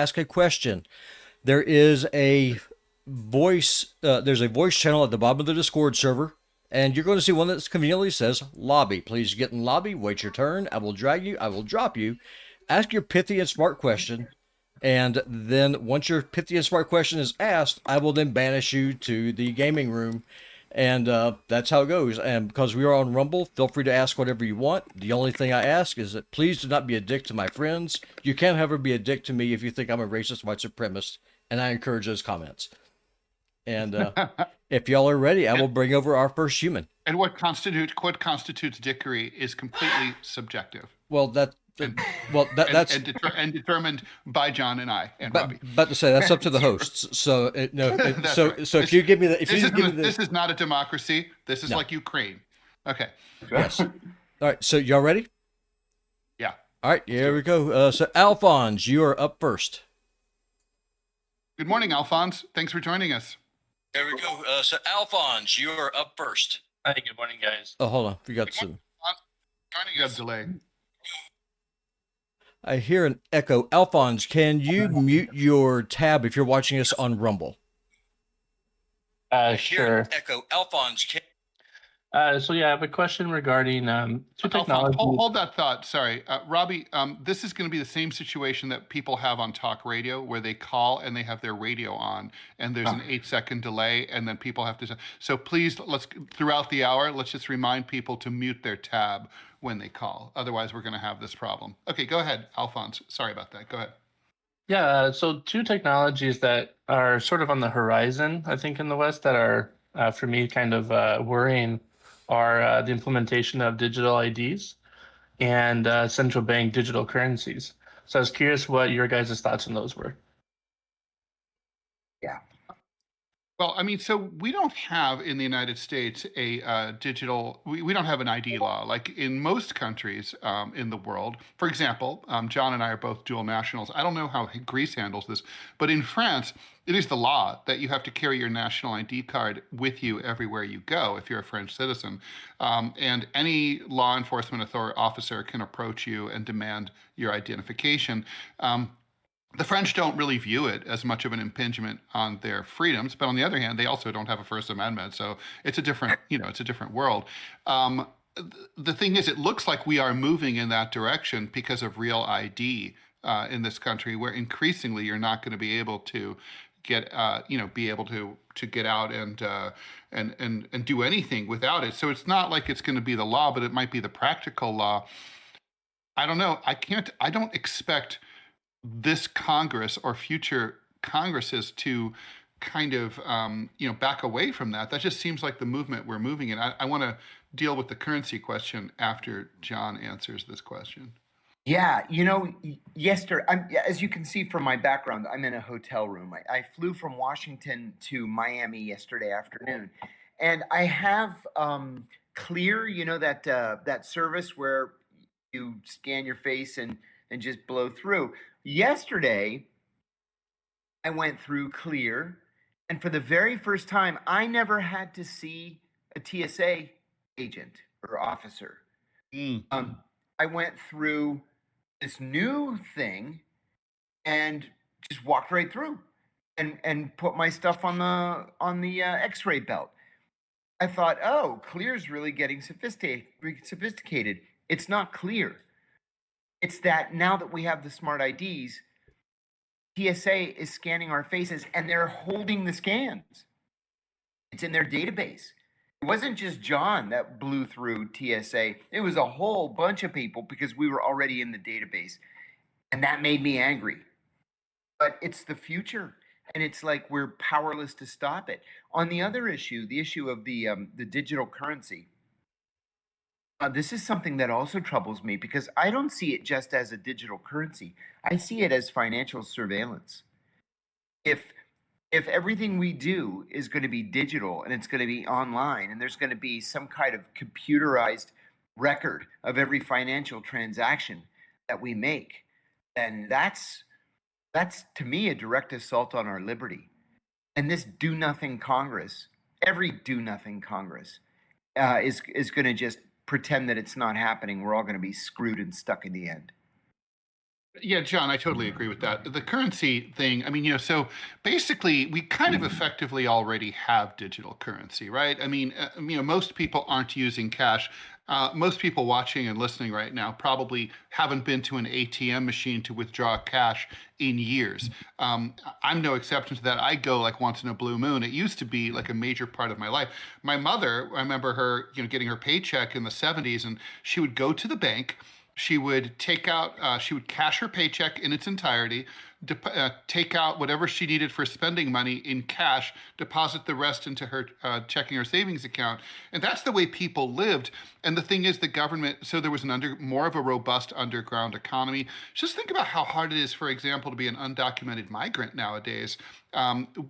ask a question. There is a there's a voice channel at the bottom of the Discord server, and you're going to see one that conveniently says lobby. Please get in lobby, wait your turn. I will drag you, I will drop you, ask your pithy and smart question, and then once your pithy and smart question is asked, I will then banish you to the gaming room. And that's how it goes. And because we are on Rumble, feel free to ask whatever you want. The only thing I ask is that please do not be a dick to my friends. You can't ever be a dick to me if you think I'm a racist white supremacist. And I encourage those comments. And if y'all are ready, I will bring over our first human. And what constitutes dickery is completely subjective. Well, that's determined by John and I and Robbie. But to say that's up to the hosts. So if you give me the, this is not a democracy. This is like Ukraine. Okay. Yes. All right. So y'all ready? Yeah. All right. Here we go. So Alphonse, you are up first. Good morning, Alphonse. Thanks for joining us. There we go. So Alphonse, you are up first. Hi. Good morning, guys. Oh, hold on. We got some. You have delay. I hear an echo. Alphonse, can you mute your tab if you're watching us on Rumble? Sure. Echo. Alphonse, can... So yeah, I have a question regarding two technologies. Hold that thought. Sorry, Robbie. This is going to be the same situation that people have on talk radio, where they call and they have their radio on, and there's an 8-second delay, and then people have to. So please, throughout the hour, let's just remind people to mute their tab when they call. Otherwise, we're going to have this problem. Okay, go ahead, Alphonse. Sorry about that. Go ahead. Yeah. So two technologies that are sort of on the horizon, I think, in the West that are, for me, kind of worrying, are the implementation of digital IDs and central bank digital currencies. So I was curious what your guys' thoughts on those were. Yeah. Well, I mean, so we don't have in the United States a digital, we don't have an ID law like in most countries in the world. For example, John and I are both dual nationals. I don't know how Greece handles this, but in France, it is the law that you have to carry your national ID card with you everywhere you go if you're a French citizen. And any law enforcement officer can approach you and demand your identification. The French don't really view it as much of an impingement on their freedoms, but on the other hand, they also don't have a First Amendment, so it's a different, it's a different world. The thing is, it looks like we are moving in that direction because of real ID in this country, where increasingly you're not going to be able to get, to get out and do anything without it. So it's not like it's going to be the law, but it might be the practical law. I don't know. I don't expect this Congress or future Congresses to kind of, back away from that. That just seems like the movement we're moving in. I want to deal with the currency question after John answers this question. Yeah, yesterday, as you can see from my background, I'm in a hotel room. I flew from Washington to Miami yesterday afternoon, and I have Clear, that service where you scan your face and just blow through. Yesterday, I went through Clear, and for the very first time, I never had to see a TSA agent or officer. I went through this new thing and just walked right through and put my stuff on the X-ray belt. I thought, oh, Clear's really getting sophisticated. It's not Clear. It's that now that we have the smart IDs, TSA is scanning our faces and they're holding the scans. It's in their database. It wasn't just John that blew through TSA. It was a whole bunch of people because we were already in the database. And that made me angry. But it's the future. And it's like we're powerless to stop it. On the other issue, the issue of the digital currency, this is something that also troubles me because I don't see it just as a digital currency. I see it as financial surveillance. If everything we do is going to be digital and it's going to be online and there's going to be some kind of computerized record of every financial transaction that we make, then that's to me a direct assault on our liberty. And this do-nothing Congress, every do-nothing Congress, is going to just pretend that it's not happening. We're all going to be screwed and stuck in the end. Yeah, John, I totally agree with that. The currency thing, I mean, so basically we kind of effectively already have digital currency, right? I mean, most people aren't using cash. Most people watching and listening right now probably haven't been to an ATM machine to withdraw cash in years. I'm no exception to that. I go like once in a blue moon. It used to be like a major part of my life. My mother, I remember her, getting her paycheck in the 70s, and she would go to the bank. She would she would cash her paycheck in its entirety, take out whatever she needed for spending money in cash, deposit the rest into her checking or savings account. And that's the way people lived. And the thing is, the government, so there was more of a robust underground economy. Just think about how hard it is, for example, to be an undocumented migrant nowadays,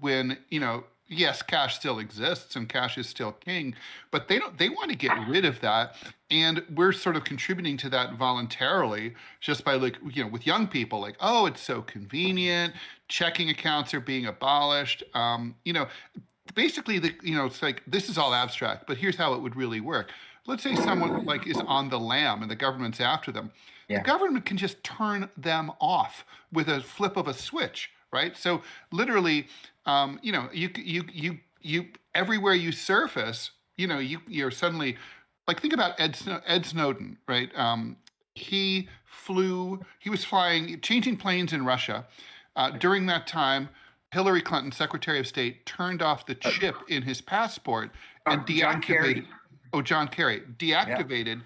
when, yes, cash still exists and cash is still king, but they want to get rid of that. And we're sort of contributing to that voluntarily, just by like, with young people, like, oh, it's so convenient. Checking accounts are being abolished. Basically it's like, this is all abstract, but here's how it would really work. Let's say someone like is on the lam and the government's after them. The Yeah. government can just turn them off with a flip of a switch, right? So literally, you everywhere you surface, you're suddenly like, think about Ed Snowden, right? He was flying, changing planes in Russia. During that time, Hillary Clinton, Secretary of State, turned off the chip in his passport and John Kerry. deactivated. Oh, John Kerry deactivated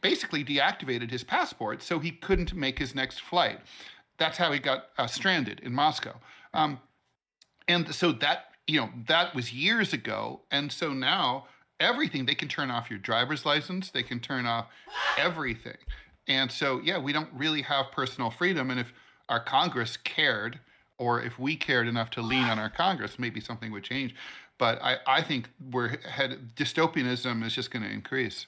basically deactivated his passport so he couldn't make his next flight. That's how he got stranded in Moscow. And so that was years ago. And so now everything, they can turn off your driver's license, they can turn off everything. And so, yeah, we don't really have personal freedom. And if our Congress cared, or if we cared enough to lean on our Congress, maybe something would change. But I think dystopianism is just going to increase.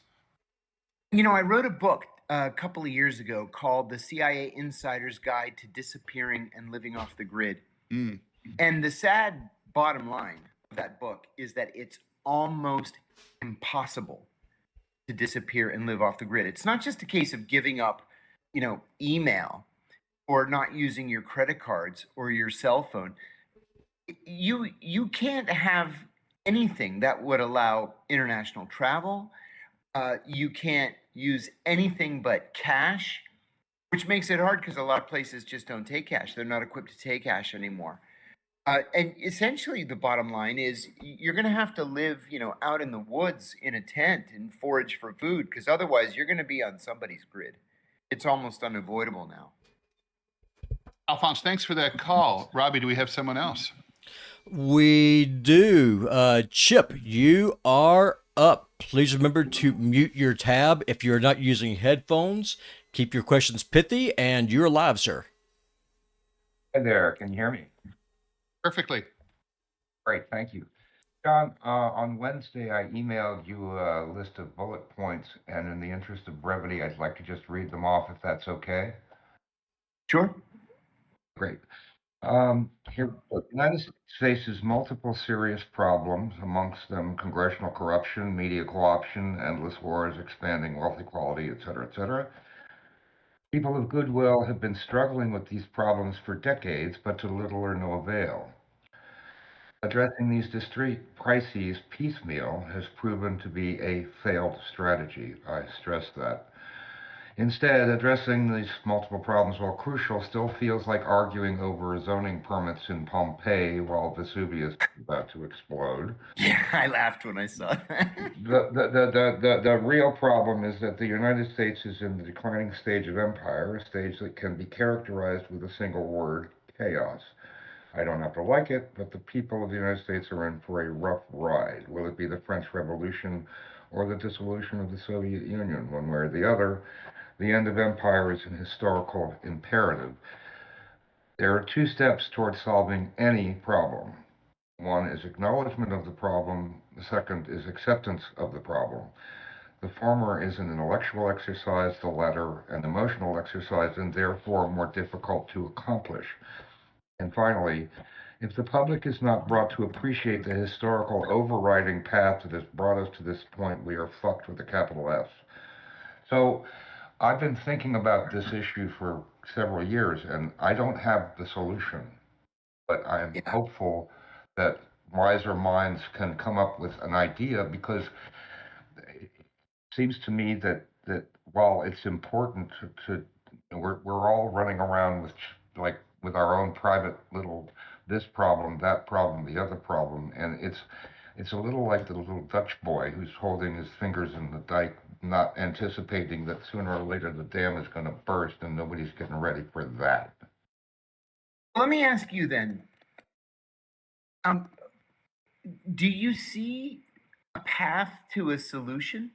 I wrote a book a couple of years ago called The CIA Insider's Guide to Disappearing and Living Off the Grid. Mm. And the sad bottom line of that book is that it's almost impossible to disappear and live off the grid. It's not just a case of giving up, email or not using your credit cards or your cell phone. You can't have anything that would allow international travel. You can't use anything but cash, which makes it hard because a lot of places just don't take cash. They're not equipped to take cash anymore. And essentially, the bottom line is you're going to have to live, out in the woods in a tent and forage for food, because otherwise you're going to be on somebody's grid. It's almost unavoidable now. Alphonse, thanks for that call. Robbie, do we have someone else? We do. Chip, you are up. Please remember to mute your tab if you're not using headphones. Keep your questions pithy, and you're live, sir. Hi there. Can you hear me? Perfectly. Great. Thank you. John, on Wednesday, I emailed you a list of bullet points, and in the interest of brevity, I'd like to just read them off if that's okay. Sure. Great. Here, the United States faces multiple serious problems, amongst them congressional corruption, media co-option, endless wars, expanding wealth equality, et cetera, et cetera. People of goodwill have been struggling with these problems for decades, but to little or no avail. Addressing these discrete crises piecemeal has proven to be a failed strategy. I stress that. Instead, addressing these multiple problems, while crucial, still feels like arguing over zoning permits in Pompeii while Vesuvius is about to explode. Yeah, I laughed when I saw that. The real problem is that the United States is in the declining stage of empire, a stage that can be characterized with a single word: chaos. I don't have to like it, but the people of the United States are in for a rough ride. Will it be the French Revolution or the dissolution of the Soviet Union? One way or the other, the end of empire is an historical imperative. There are two steps toward solving any problem. One is acknowledgement of the problem. The second is acceptance of the problem. The former is an intellectual exercise, the latter an emotional exercise, and therefore more difficult to accomplish. And finally, if the public is not brought to appreciate the historical overriding path that has brought us to this point, we are fucked with a capital F. So I've been thinking about this issue for several years, and I don't have the solution, but I'm Yeah. hopeful that wiser minds can come up with an idea, because it seems to me that while it's important we're all running around with like with our own private little this problem, that problem, the other problem, and it's a little like the little Dutch boy who's holding his fingers in the dike, not anticipating that sooner or later the dam is going to burst, and nobody's getting ready for that. Let me ask you then. Um, do you see a path to a solution?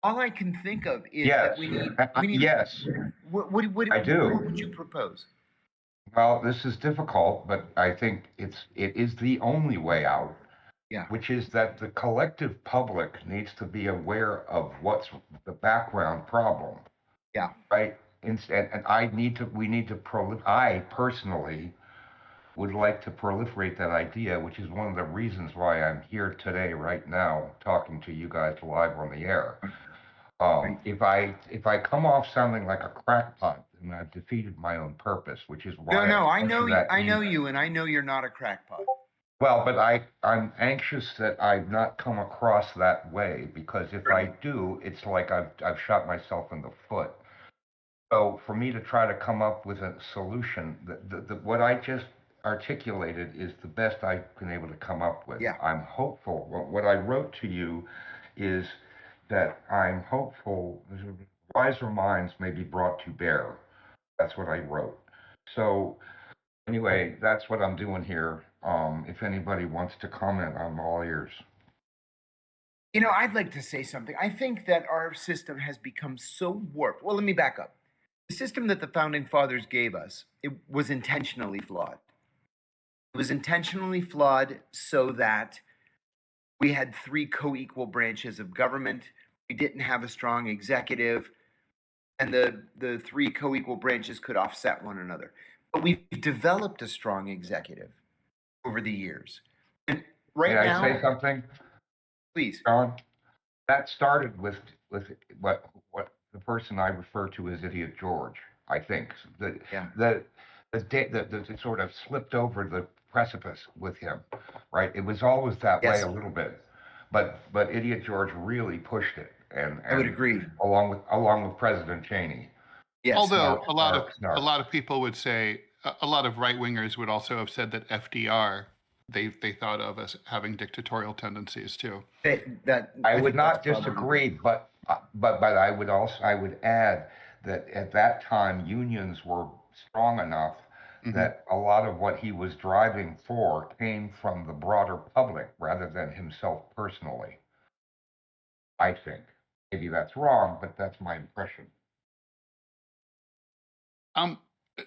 All I can think of is Yes, that we need. yes, What I do. what would you propose? Well, this is difficult, but I think it is the only way out, Yeah. which is that the collective public needs to be aware of what's the background problem, Yeah. right? And we need to I personally would like to proliferate that idea, which is one of the reasons why I'm here today, right now, talking to you guys live on the air. If I come off sounding like a crackpot, then I've defeated my own purpose, which is why No, I I'm know that I know you, and I know you're not a crackpot. well, but I'm anxious that I've not come across that way, because if I do, it's like I've shot myself in the foot. So for me to try to come up with a solution, what I just articulated is the best I've been able to come up with. Yeah. I'm hopeful. What I wrote to you is that I'm hopeful wiser minds may be brought to bear. That's what I wrote. So anyway, that's what I'm doing here. If anybody wants to comment, I'm all ears. You know, I'd like to say something. I think that our system has become so warped. Well, let me back up. The system that the founding fathers gave us, it was intentionally flawed. It was intentionally flawed so that we had three co-equal branches of government. We didn't have a strong executive, and the three co-equal branches could offset one another. But we've developed a strong executive over the years. And right May I now, say something, please. John? That started with what the person I refer to as Idiot George. I think Yeah. it sort of slipped over the precipice with him, right? It was always that way Yes. a little bit, but Idiot George really pushed it, and I would agree. along with President Cheney. Yes. Although Snark, a lot of people would say, a lot of right wingers would also have said that FDR they thought of as having dictatorial tendencies too. I would think not that's disagree, but I would add that at that time unions were strong enough that a lot of what he was driving for came from the broader public rather than himself personally. I think maybe that's wrong, but that's my impression.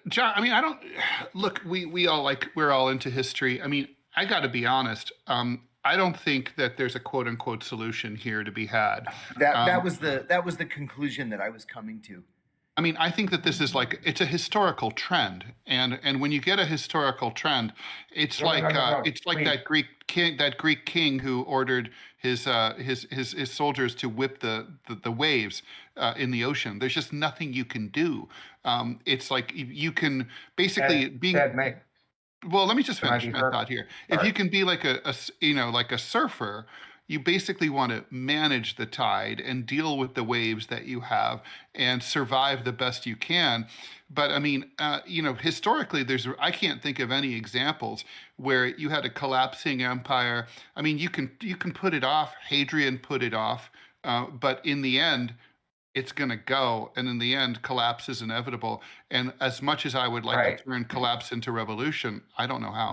John, I mean, I don't look. We all we're all into history. I mean, I got to be honest. I don't think that there's a quote unquote solution here to be had. That was the conclusion that I was coming to. I mean, I think that this is it's a historical trend, and when you get a historical trend, it's No, it's like please. that Greek king who ordered his soldiers to whip the waves in the ocean. There's just nothing you can do. It's like you can basically well, let me just finish my thought here. If you can be like like a surfer, you basically want to manage the tide and deal with the waves that you have and survive the best you can. But I mean, historically, I can't think of any examples where you had a collapsing empire. I mean, you can put it off. Hadrian put it off, but in the end, it's going to go, and in the end, collapse is inevitable. And as much as I would like to turn collapse into revolution, I don't know how.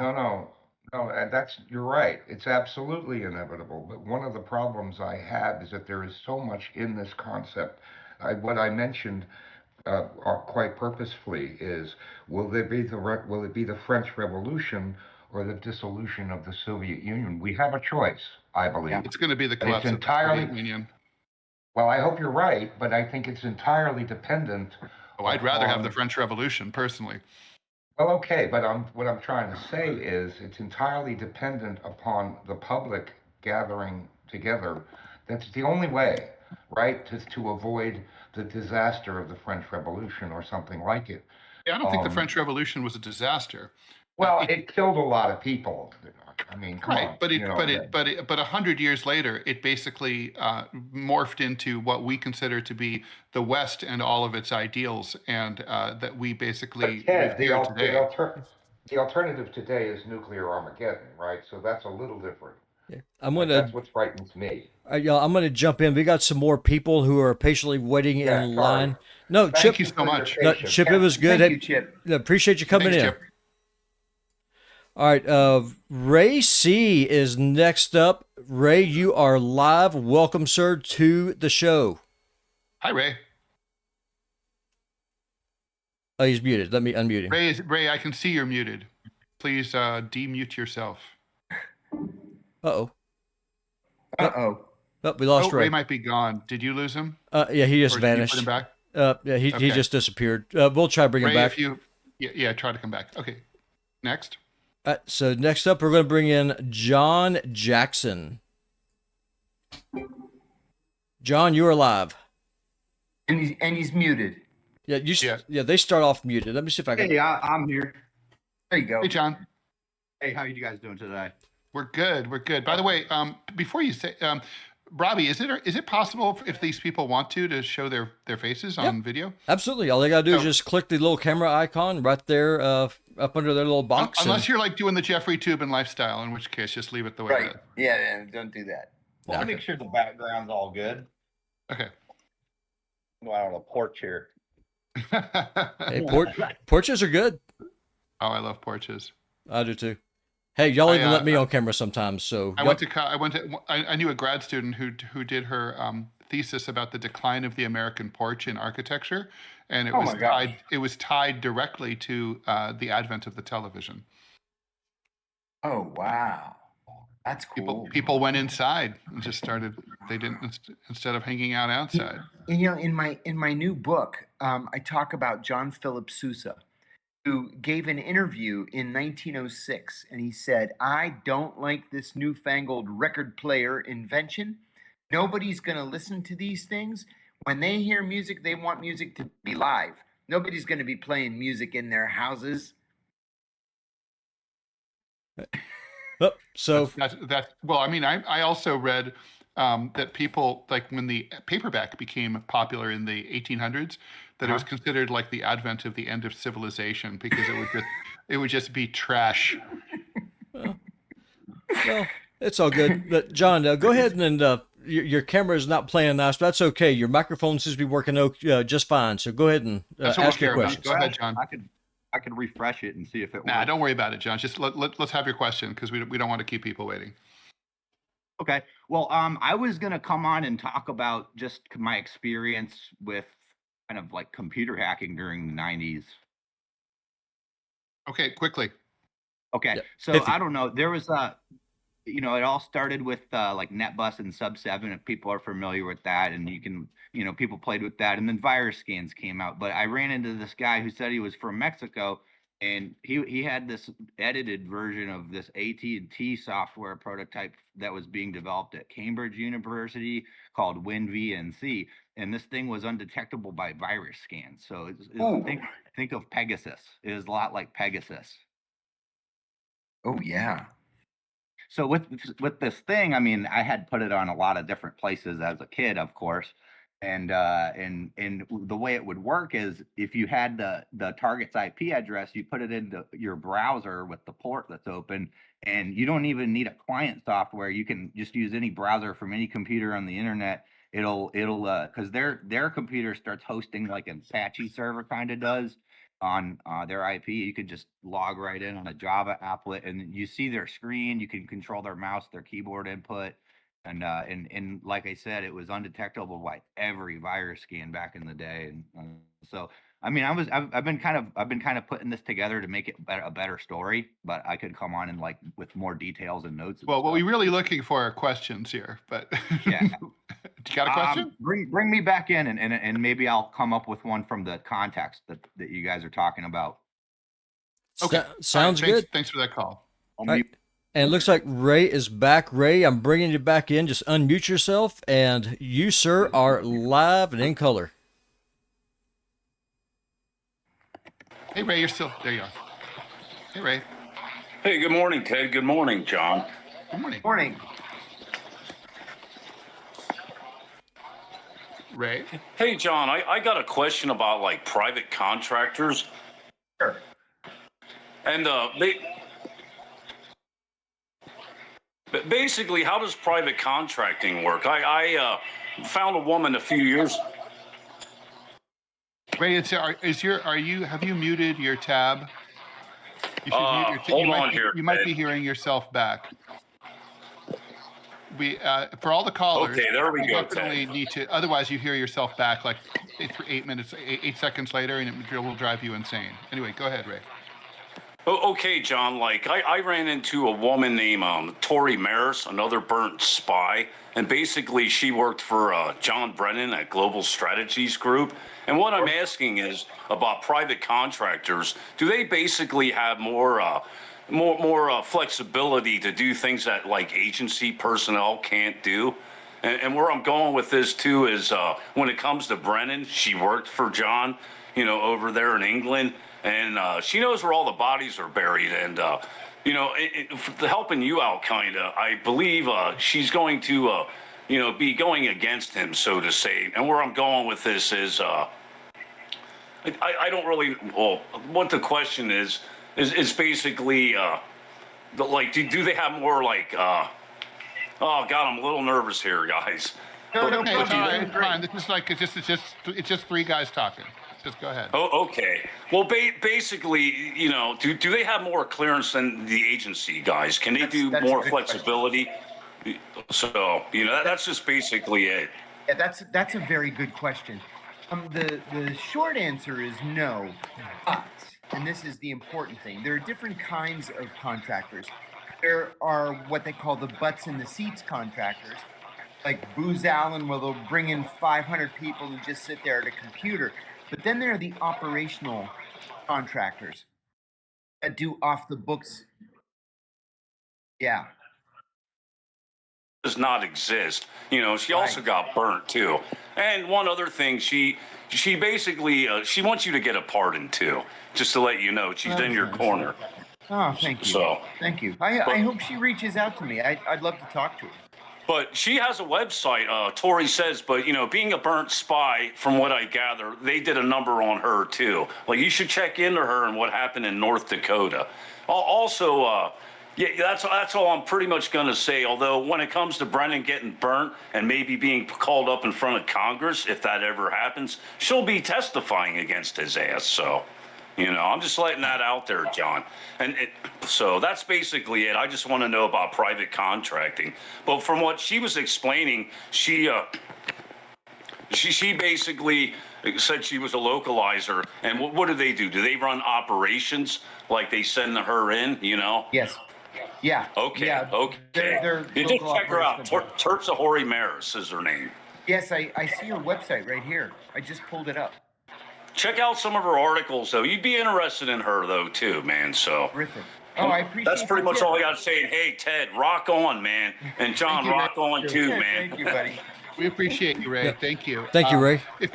No, and you're right. It's absolutely inevitable. But one of the problems I have is that there is so much in this concept. What I mentioned quite purposefully is, will it be the French Revolution or the dissolution of the Soviet Union? We have a choice, I believe. It's going to be the collapse of the Soviet Union. Well, I hope you're right, but I think it's entirely dependent. Oh, I'd rather have the French Revolution, personally. Well, okay, but what I'm trying to say is it's entirely dependent upon the public gathering together. That's the only way, right, to avoid the disaster of the French Revolution or something like it. Yeah, I don't think the French Revolution was a disaster. Well, it killed a lot of people. I mean, come on. Right, but 100 years later, it basically morphed into what we consider to be the West and all of its ideals, and that we basically But Ted, revere today. the alternative today is nuclear Armageddon, right? So that's a little different. Yeah. That's what frightens me. Y'all, I'm gonna jump in. We got some more people who are patiently waiting Yeah, in sorry. line. No, Thank Chip. you so much. No, Patience. Chip, it was good. Thank you, Chip. Appreciate you coming Thanks, in. Chip. All right, Ray C is next up. Ray, you are live. Welcome, sir, to the show. Hi, Ray. Oh, he's muted. Let me unmute him. Ray, I can see you're muted. Please demute yourself. Uh-oh. Uh-oh. Oh, we lost Ray Ray. might be gone. Did you lose him? Yeah, he just Or did you vanished. put him back? Yeah, he Okay. just disappeared. We'll try to bring him Ray, back. if you, yeah, try to come back. Okay, next. So next up, we're going to bring in John Jackson. John, you are live. And he's muted. Yeah, Yeah. They start off muted. Let me see if I can. Hey, I'm here. There you go. Hey, John. Hey, how are you guys doing today? We're good. We're good. By the way, before you say, Robbie, is it possible if these people want to show their faces on video? Absolutely. All they got to do is So- just click the little camera icon right there up under their little box. Unless you're like doing the Jeffrey Tubin lifestyle, in which case just leave it the way Right. it Yeah, don't do that. Well, I'll make sure the background's all good. is. Okay. Go out on a porch here. Hey, porches are good. Oh, I love porches. I do too. Hey, y'all even I, let me on camera sometimes. So I knew a grad student who did her thesis about the decline of the American porch in architecture, and Oh my gosh. it was tied directly to the advent of the television. Oh, wow. That's cool. People went inside and just started. They didn't, instead of hanging out outside. And, in my new book, I talk about John Philip Sousa, who gave an interview in 1906, and he said, "I don't like this newfangled record player invention. Nobody's going to listen to these things. When they hear music, they want music to be live. Nobody's going to be playing music in their houses." So That's well. I mean, I also read that people, like when the paperback became popular in the 1800s, that it was considered like the advent of the end of civilization because it would just be trash. well, it's all good. But John, go ahead and your camera is not playing nice, but that's okay. Your microphone seems to be working just fine. So go ahead and That's what ask we your care about. question. Go ahead, John. I could refresh it and see if it works. Nah, don't worry about it, John. Just let's have your question because we don't want to keep people waiting. Okay. Well, I was gonna come on and talk about just my experience with kind of like computer hacking during the 90s. Okay, quickly. Okay. Yeah, So pithy. I don't know. There was it all started with like NetBus and Sub7, if people are familiar with that, and you can, people played with that, and then virus scans came out. But I ran into this guy who said he was from Mexico, and he had this edited version of this AT&T software prototype that was being developed at Cambridge University called WinVNC, and this thing was undetectable by virus scans. So think of Pegasus. It was a lot like Pegasus. Oh, yeah. So with this thing, I mean, I had put it on a lot of different places as a kid, of course, and the way it would work is if you had the target's IP address, you put it into your browser with the port that's open, and you don't even need a client software. You can just use any browser from any computer on the internet. It'll because their computer starts hosting like an Apache server kind of does on their IP. You could just log right in on a Java applet, and you see their screen. You can control their mouse, their keyboard input, and like I said, it was undetectable by every virus scan back in the day. And so, I mean, I've been kind of putting this together to make it a better story, but I could come on and like with more details and notes. And Well, what stuff. we're really looking for are questions here, but Yeah. you got a question? Bring me back in, and maybe I'll come up with one from the context that you guys are talking about. Okay. Sounds All right, good. Thanks for that call. I'll All right. And it looks like Ray is back. Ray, I'm bringing you back in. Just unmute yourself, and you, sir, are live and in color. Hey, Ray, you're still there. You are. Hey, Ray. Hey, good morning, Ted. Good morning, John. Good morning. Morning. Ray. Hey, John, I got a question about like private contractors. Sure. And basically, how does private contracting work? I found a woman a few years. Ray, have you muted your tab? You should mute your Hold on here. You might Ted. be hearing yourself back. We for all the callers. Okay, there we go, Definitely need to. Otherwise, you hear yourself back like 8 seconds later, and it will drive you insane. Anyway, go ahead, Ray. Okay, John, like I ran into a woman named Tori Maris, another burnt spy, and basically she worked for John Brennan at Global Strategies Group. And what I'm asking is about private contractors. Do they basically have more flexibility to do things that like agency personnel can't do? And where I'm going with this too is when it comes to Brennan, she worked for John, over there in England, and she knows where all the bodies are buried. And helping you out, kind of, I believe she's going to, be going against him, so to say. And where I'm going with this is, I don't really. Well, what the question is basically, do they have more like? Oh God, I'm a little nervous here, guys. No, no Okay, it's all problem. right. Fine. This is like it's just three guys talking. Just go ahead. Oh, okay. Well, basically, do they have more clearance than the agency guys? Can they do That's a more good flexibility? So, that's just basically it. Yeah, that's a very good question. The short answer is no, but, and this is the important thing, there are different kinds of contractors. There are what they call the butts in the seats contractors, like Booz Allen, where they'll bring in 500 people and just sit there at a computer. But then there are the operational contractors that do off the books. Yeah. Does not exist. She also got burnt too. And one other thing, she basically she wants you to get a pardon too, just to let you know. She's in your corner. Oh, thank you. So, thank you. I hope she reaches out to me. I'd love to talk to her. but she has a website, Tori says, but being a burnt spy, from what I gather, they did a number on her too. Like, you should check into her and what happened in North Dakota. Also, yeah, that's all I'm pretty much going to say. Although when it comes to Brennan getting burnt and maybe being called up in front of Congress, if that ever happens, she'll be testifying against his ass. So, I'm just letting that out there, John. And so that's basically it. I just want to know about private contracting. But from what she was explaining, she basically said she was a localizer. And what do they do? Do they run operations like they send her in? Yes. Yeah. Okay. Yeah. Okay. They're You just local check her out. operational. Terza Hori Maris is her name. Yes, I see her website right here. I just pulled it up. Check out some of her articles, though. You'd be interested in her, though, too, man. So. Terrific. Oh, I appreciate That's pretty the much tip. all I got to say. Hey, Ted, rock on, man. And John, Thank you, rock on, too, Yeah, man. Thank you, buddy. We appreciate you, Ray. Yeah. Thank you. Thank you, Ray. If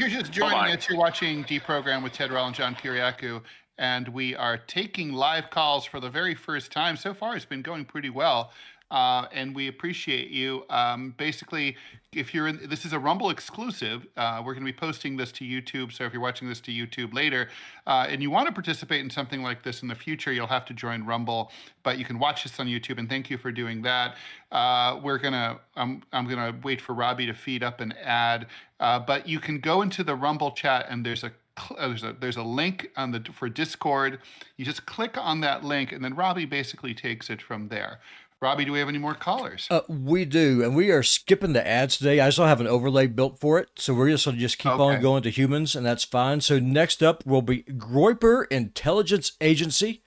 you're just joining Bye-bye. us, you're watching DeProgram with Ted Rall and John Kiriakou, and we are taking live calls for the very first time. So far, it's been going pretty well, and we appreciate you. Basically, if you're in, this is a Rumble exclusive. We're going to be posting this to YouTube. So if you're watching this to YouTube later, and you want to participate in something like this in the future, you'll have to join Rumble. But you can watch this on YouTube, and thank you for doing that. I'm gonna wait for Robbie to feed up an ad. But you can go into the Rumble chat, and there's a link for Discord. You just click on that link, and then Robbie basically takes it from there. Robbie, do we have any more callers? We do, and we are skipping the ads today. I still have an overlay built for it, so we're just going to just keep on going to humans, and that's fine. So next up will be Groyper Intelligence Agency.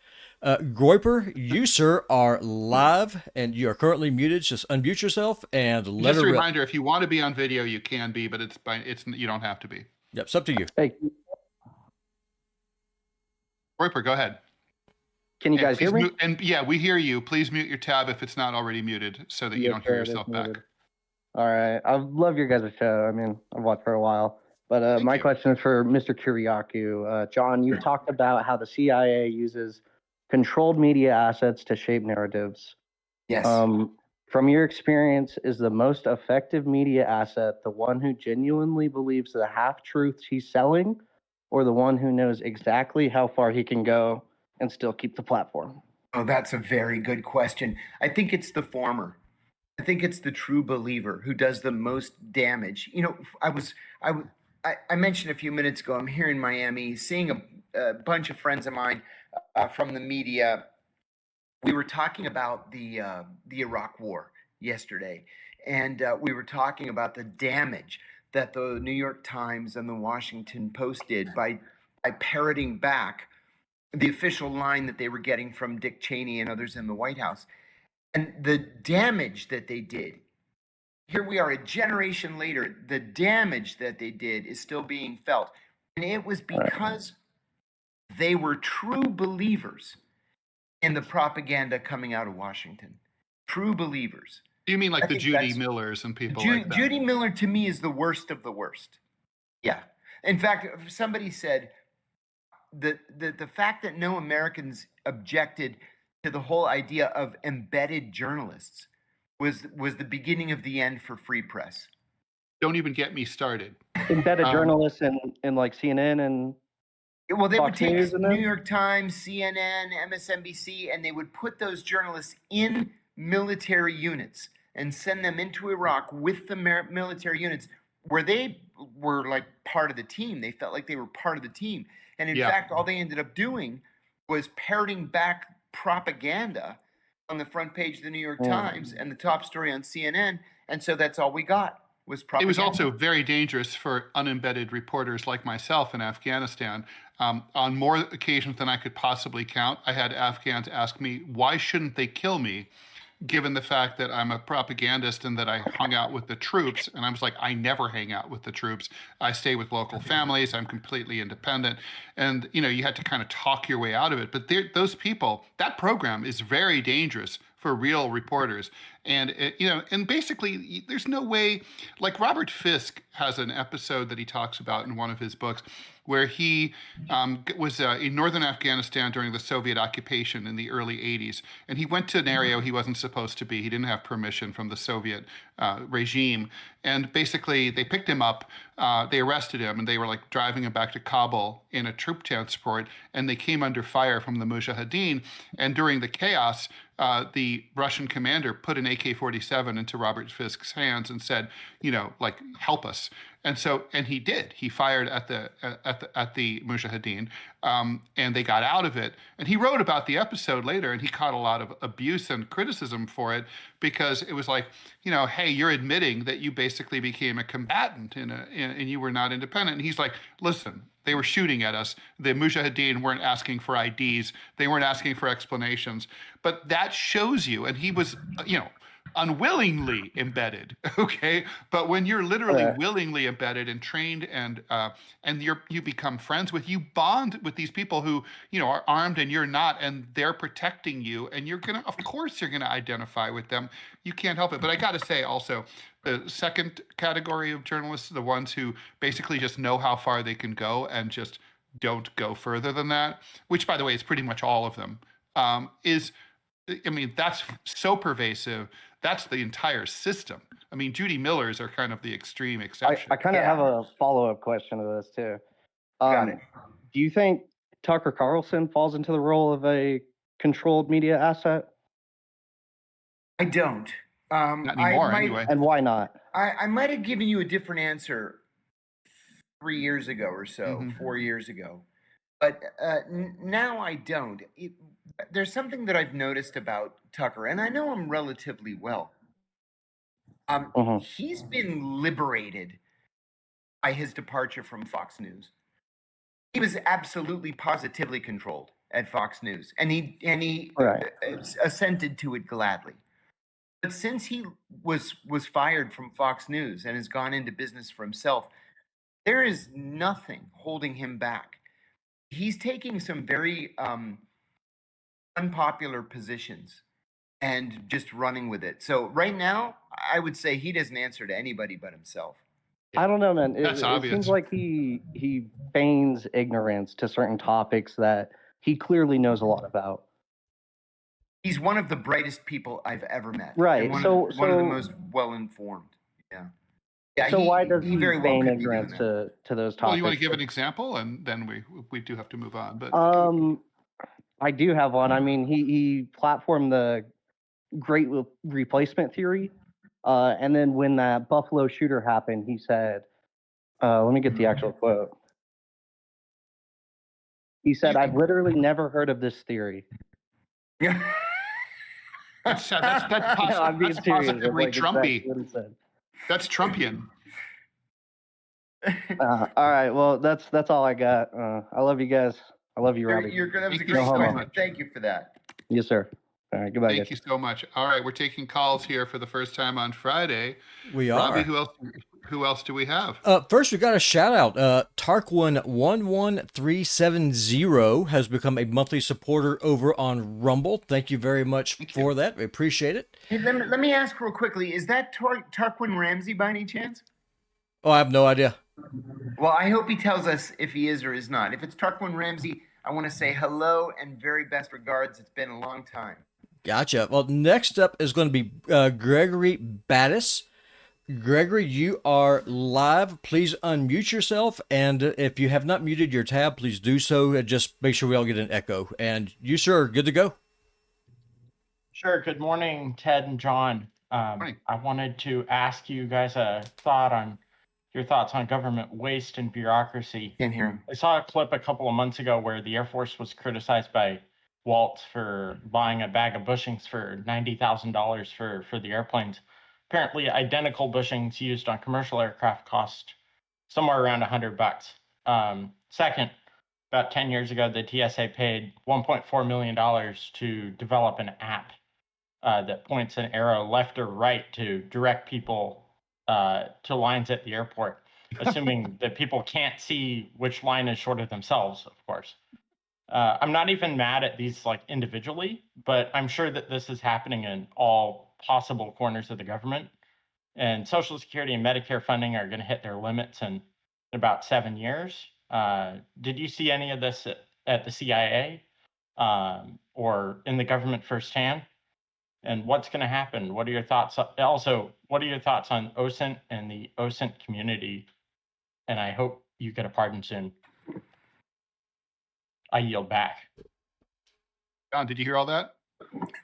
Groyper, you, sir, are live, and you are currently muted. Just unmute yourself and let Just her a rip. reminder, if you want to be on video, you can be, but you don't have to be. Yep, it's up to you. Hey, Royper, go ahead. can you guys hear me? Yeah, we hear you. Please mute your tab if it's not already muted so that you Yes, don't hear sir, it is yourself back. muted. All right. I love your guys' show. I mean, I've watched for a while, But my you. question is for Mr. Kiriakou. John, you've talked about how the CIA uses controlled media assets to shape narratives. Yes. From your experience, is the most effective media asset the one who genuinely believes the half-truths he's selling, or the one who knows exactly how far he can go and still keep the platform? Oh, that's a very good question. I think it's the former. I think it's the true believer who does the most damage. You know, I mentioned a few minutes ago, I'm here in Miami, seeing a bunch of friends of mine from the media. We were talking about the Iraq War yesterday, and we were talking about the damage that the New York Times and the Washington Post did by parroting back the official line that they were getting from Dick Cheney and others in the White House. And the damage that they did, here we are a generation later, the damage that they did is still being felt. And it was because they were true believers in the propaganda coming out of Washington. True believers. You mean like I the think Judy that's- Millers and people like that? Judy Miller to me is the worst of the worst. Yeah. In fact, somebody said the fact that no Americans objected to the whole idea of embedded journalists was the beginning of the end for free press. Don't even get me started. Embedded journalists in like CNN and Well, they would Fox take News and New them? York Times, CNN, MSNBC, and they would put those journalists in military units and send them into Iraq with the military units where they were like part of the team. They felt like they were part of the team. And in Yeah. fact, all they ended up doing was parroting back propaganda on the front page of the New York Times and the top story on CNN. And so that's all we got was It propaganda. was also very dangerous for unembedded reporters like myself in Afghanistan. On more occasions than I could possibly count, I had Afghans ask me, why shouldn't they kill me, given the fact that I'm a propagandist and that I hung out with the troops? And I was like, I never hang out with the troops. I stay with local families. I'm completely independent. And, you know, you had to kind of talk your way out of it. But those people, that program is very dangerous for real reporters. And, you know, and basically there's no way, like Robert Fisk has an episode that he talks about in one of his books where he was in northern Afghanistan during the Soviet occupation in the early 80s. And he went to an area he wasn't supposed to be. He didn't have permission from the Soviet regime. And basically they picked him up, they arrested him, and they were like driving him back to Kabul in a troop transport. And they came under fire from the Mujahideen. And during the chaos, the Russian commander put an AK-47 into Robert Fisk's hands and said, you know, like, help us. And so, and he did. He fired at the Mujahideen, and they got out of it. And he wrote about the episode later, and he caught a lot of abuse and criticism for it because it was like, you know, hey, you're admitting that you basically became a combatant and you were not independent. And he's like, listen, they were shooting at us. The Mujahideen weren't asking for IDs. They weren't asking for explanations. But that shows you, and he was, you know, unwillingly embedded, okay? But when you're literally willingly embedded and trained and you become friends with, you bond with these people who, you know, are armed and you're not, and they're protecting you, and you're gonna, of course you're gonna identify with them. You can't help it. But I gotta say also, the second category of journalists, the ones who basically just know how far they can go and just don't go further than that, which by the way is pretty much all of them, I mean, that's so pervasive. That's the entire system. I mean, Judy Millers are kind of the extreme exception. I kind of have a follow-up question to this too. Got it. Do you think Tucker Carlson falls into the role of a controlled media asset? I don't. Not anymore, anyway. And why not? I might have given you a different answer 3 years ago or so, Mhm. 4 years ago. But now I don't. There's something that I've noticed about Tucker, and I know him relatively well. He's been liberated by his departure from Fox News. He was absolutely positively controlled at Fox News, and he assented to it gladly. But since he was fired from Fox News and has gone into business for himself, there is nothing holding him back. He's taking some very unpopular positions and just running with it. So right now, I would say he doesn't answer to anybody but himself. I don't know, man. That's It obvious. seems like he feigns ignorance to certain topics that he clearly knows a lot about. He's one of the brightest people I've ever met. Right. And one So of the most well-informed. Yeah. Yeah. So why does he very well feign could be doing ignorance that. to those topics? Well, you want to give an example, and then we do have to move on. But I do have one. I mean, he platformed the Great Replacement theory, and then when that Buffalo shooter happened, he said, "Let me get the actual quote." He said, "I've literally never heard of this theory." Yeah. that's No, I'm being that's serious. positively That's Trumpy. exactly what he said. That's Trumpian. All right. Well, that's all I got. I love you guys. I love you, Robbie. That was a Thank great you so question. much. Thank you for that. Yes, sir. All right. Goodbye, Thank guys. you so much. All right, we're taking calls here for the first time on Friday. We Robbie, are. who else do we have? First, we got a shout out. Tarquin11370 has become a monthly supporter over on Rumble. Thank you very much for that. We appreciate it. Hey, let me ask real quickly, is that Tarquin Ramsey by any chance? Oh, I have no idea. Well, I hope he tells us if he is or is not. If it's Tarquin Ramsey, I want to say hello and very best regards. It's been a long time. Gotcha. Well, next up is going to be Gregory Battis. Gregory, you are live. Please unmute yourself. And if you have not muted your tab, please do so. Just make sure we all get an echo. And you, sir, are good to go. Sure. Good morning, Ted and John. Morning. I wanted to ask you guys your thoughts on government waste and bureaucracy. Can't hear him. I saw a clip a couple of months ago where the Air Force was criticized by Walt for buying a bag of bushings for $90,000 for the airplanes. Apparently, identical bushings used on commercial aircraft cost somewhere around $100. Second, about 10 years ago, the TSA paid $1.4 million to develop an app that points an arrow left or right to direct people to lines at the airport, assuming that people can't see which line is shorter themselves, of course. I'm not even mad at these like individually, but I'm sure that this is happening in all possible corners of the government. And Social Security and Medicare funding are going to hit their limits in about 7 years. Did you see any of this at the CIA or in the government firsthand? And what's going to happen? What are your thoughts? Also, what are your thoughts on OSINT and the OSINT community? And I hope you get a pardon soon. I yield back. John, did you hear all that?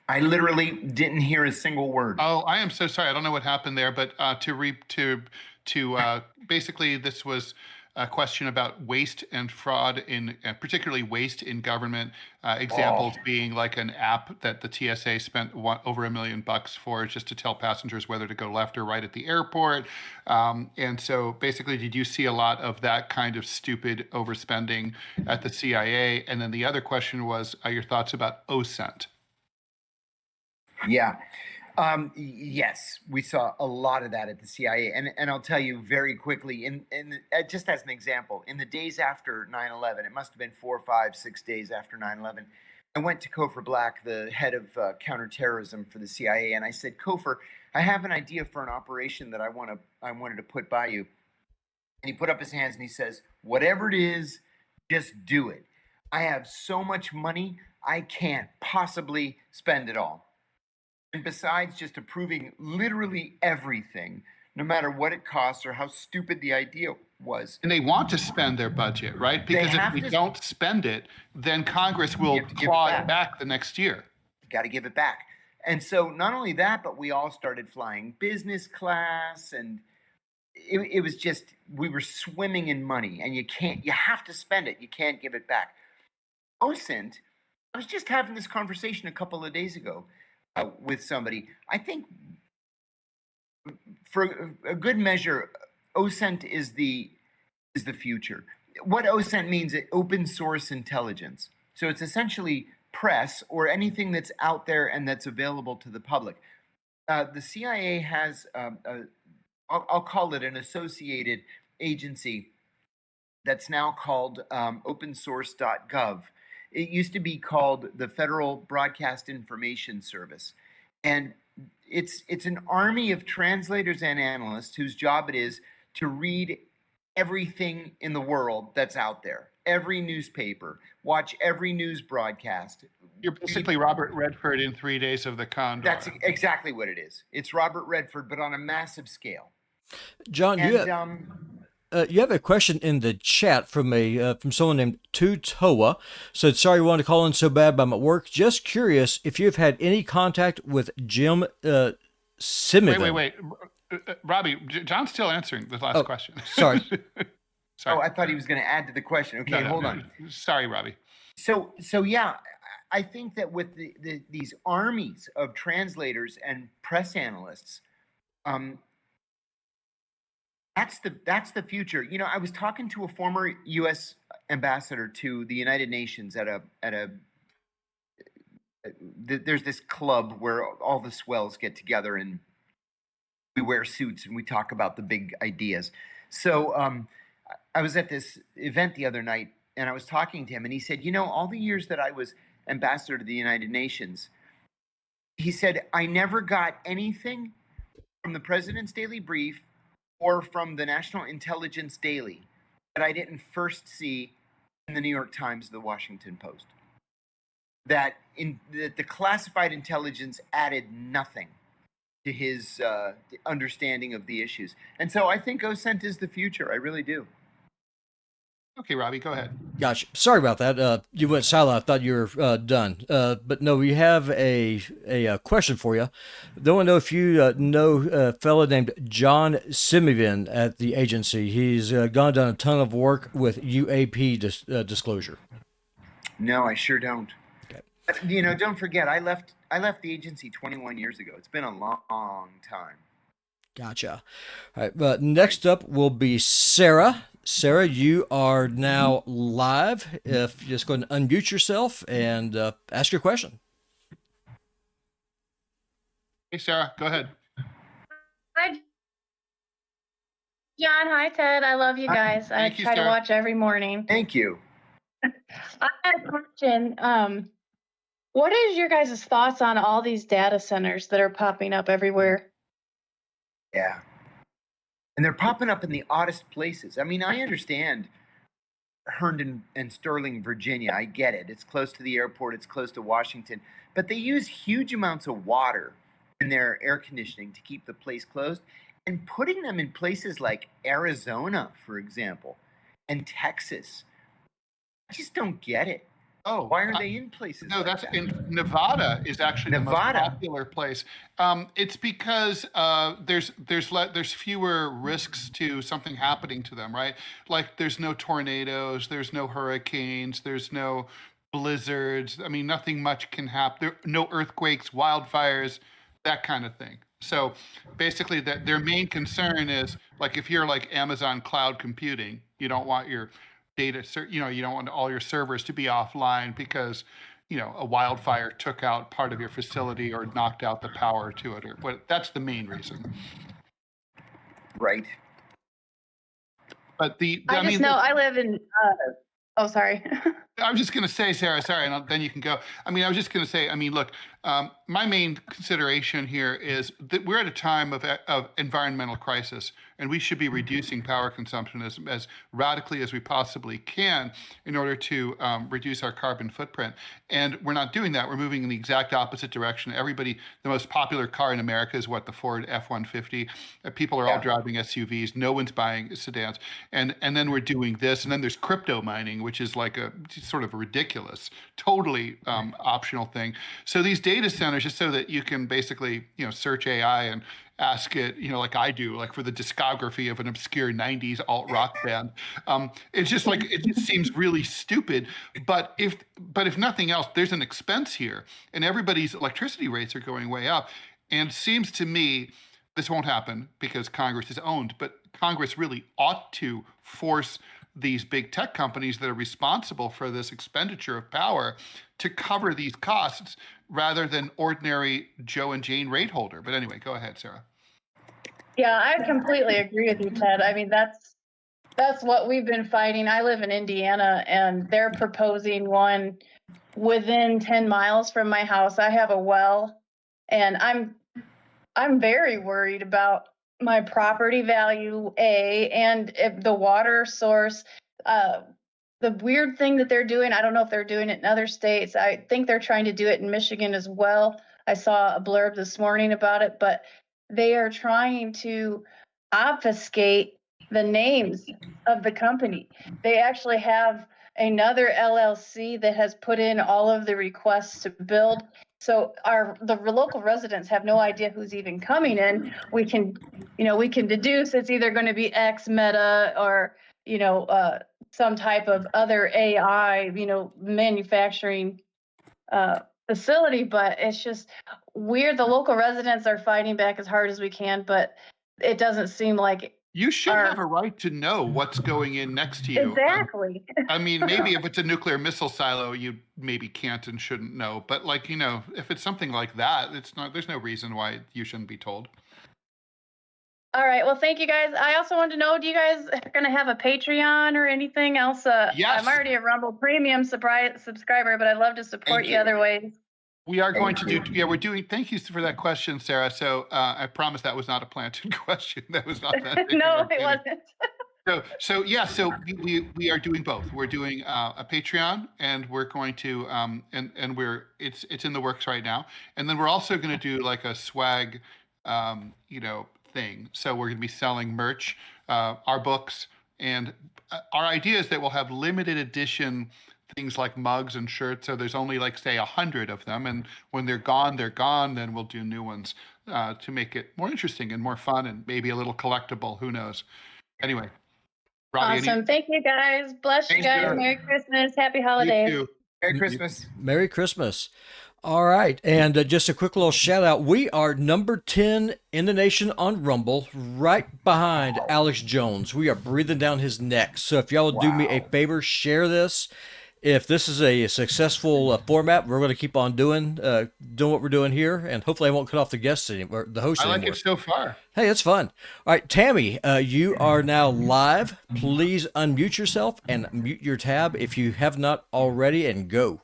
I literally didn't hear a single word. Oh, I am so sorry. I don't know what happened there, but basically this was a question about waste and fraud in, particularly waste in government. Examples being like an app that the TSA spent over $1 million for just to tell passengers whether to go left or right at the airport. And so basically, did you see a lot of that kind of stupid overspending at the CIA? And then the other question was your thoughts about OSINT. Yeah. Yes, we saw a lot of that at the CIA. And I'll tell you very quickly, just as an example, in the days after 9/11, it must have been 4, 5, 6 days after 9/11, I went to Kofor Black, the head of counterterrorism for the CIA, and I said, Kofor, I have an idea for an operation that I wanted to put by you. And he put up his hands and he says, whatever it is, just do it. I have so much money, I can't possibly spend it all. And besides just approving literally everything, no matter what it costs or how stupid the idea was. And they want to spend their budget, right? Because if we don't spend it, then Congress will claw it back the next year. You got to give it back. And so not only that, but we all started flying business class, and it was just, we were swimming in money, and you have to spend it. You can't give it back. OSINT, I was just having this conversation a couple of days ago with somebody. I think for a good measure, OSINT is the future. What OSINT means is open source intelligence. So it's essentially press or anything that's out there and that's available to the public. The CIA has, I'll call it an associated agency that's now called opensource.gov. It used to be called the Federal Broadcast Information Service. And it's an army of translators and analysts whose job it is to read everything in the world that's out there, every newspaper, watch every news broadcast. You're basically Robert Redford in 3 Days of the Condor. That's exactly what it is. It's Robert Redford, but on a massive scale. John, And you have a question in the chat from someone named Tutoa. Said, sorry, wanted to call in so bad, but I'm at work. Just curious if you've had any contact with Jim Simivin. Wait. Robbie, John's still answering the last question. Sorry. Sorry. Oh, I thought he was going to add to the question. Okay, hold on. Sorry, Robbie. So yeah, I think that with these armies of translators and press analysts, that's the future. You know, I was talking to a former U.S. ambassador to the United Nations there's this club where all the swells get together and we wear suits and we talk about the big ideas. So I was at this event the other night and I was talking to him and he said, you know, all the years that I was ambassador to the United Nations, he said, I never got anything from the President's Daily Brief or from the National Intelligence Daily that I didn't first see in the New York Times or the Washington Post. That the classified intelligence added nothing to his understanding of the issues. And so I think OSCENT is the future. I really do. Okay, Robbie, go ahead. Gosh, sorry about that. You went silent. I thought you were done. But no, we have a question for you. They want to know if you know a fellow named John Simivin at the agency. He's done a ton of work with UAP disclosure. No, I sure don't. Okay. But, you know, don't forget, I left the agency 21 years ago. It's been a long time. Gotcha. All right. Next up will be Sarah. Sarah, you are now live. If you're just going to unmute yourself and ask your question. Hey, Sarah, go ahead. Hi, John. Hi, Ted. I love you guys. I try to watch every morning. Thank you. I had a question. What is your guys' thoughts on all these data centers that are popping up everywhere? Yeah. And they're popping up in the oddest places. I mean, I understand Herndon and Sterling, Virginia. I get it. It's close to the airport. It's close to Washington. But they use huge amounts of water in their air conditioning to keep the place closed. And putting them in places like Arizona, for example, and Texas, I just don't get it. Oh, why are they in places? No, like that's that? in Nevada is actually the most popular place. It's because there's fewer risks to something happening to them, right? Like there's no tornadoes, there's no hurricanes, there's no blizzards. I mean, nothing much can happen. There no earthquakes, wildfires, that kind of thing. So basically, their main concern is like if you're like Amazon Cloud Computing, you don't want your data, you don't want all your servers to be offline because, a wildfire took out part of your facility or knocked out the power to it. But that's the main reason. Right. But I live in, oh, sorry. I was just going to say, Sarah, sorry, and then you can go. I was just going to say, look, my main consideration here is that we're at a time of environmental crisis, and we should be reducing power consumption as radically as we possibly can in order to reduce our carbon footprint. And we're not doing that. We're moving in the exact opposite direction. The most popular car in America is the Ford F-150. People are all driving SUVs. No one's buying sedans. And then we're doing this. And then there's crypto mining, which is like a sort of ridiculous, totally optional thing. So these data centers, just so that you can basically, search AI and ask it, like I do, like for the discography of an obscure 90s alt rock band. It's just like, it just seems really stupid. But if nothing else, there's an expense here and everybody's electricity rates are going way up. And it seems to me, this won't happen because Congress is owned, but Congress really ought to force these big tech companies that are responsible for this expenditure of power to cover these costs rather than ordinary Joe and Jane rate holder. But anyway, go ahead, Sarah. Yeah, I completely agree with you, Ted. That's what we've been fighting. I live in Indiana, and they're proposing one within 10 miles from my house. I have a well, and I'm very worried about my property value, and if the water source. The weird thing that they're doing, I don't know if they're doing it in other states. I think they're trying to do it in Michigan as well. I saw a blurb this morning about it, but they are trying to obfuscate the names of the company. They actually have another LLC that has put in all of the requests to build. So the local residents have no idea who's even coming in. We can deduce it's either going to be X Meta or, some type of other AI, manufacturing facility, but it's just weird. The local residents are fighting back as hard as we can, but it doesn't seem like You should have a right to know what's going in next to you. exactly. I mean, maybe if it's a nuclear missile silo, you maybe can't and shouldn't know. But if it's something like that, there's no reason why you shouldn't be told. All right. Well, thank you guys. I also wanted to know, do you guys are going to have a Patreon or anything else? Yes. I'm already a Rumble Premium subscriber, but I'd love to support you other ways. We are going to do, thank you for that question, Sarah. So I promise that was not a planted question. That was not that. No, it wasn't. So we are doing both. We're doing a Patreon, and we're going to it's in the works right now. And then we're also going to do like a swag, thing. So we're going to be selling merch, our books, and our idea is that we'll have limited edition things like mugs and shirts. So there's only say 100 of them, and when they're gone, they're gone. Then we'll do new ones to make it more interesting and more fun, and maybe a little collectible. Who knows? Anyway, Robbie, awesome. Thank you guys. Bless you guys. Merry Christmas. Happy holidays. You too. Merry Christmas. Merry Christmas. All right. And just a quick little shout out. We are number 10 in the nation on Rumble, right behind Alex Jones. We are breathing down his neck. So if y'all would do me a favor, share this. If this is a successful format, we're going to keep on doing what we're doing here. And hopefully I won't cut off the guests anymore, the host anymore. I like it so far. Hey, it's fun. All right, Tammy, you are now live. Please unmute yourself and mute your tab if you have not already, and go.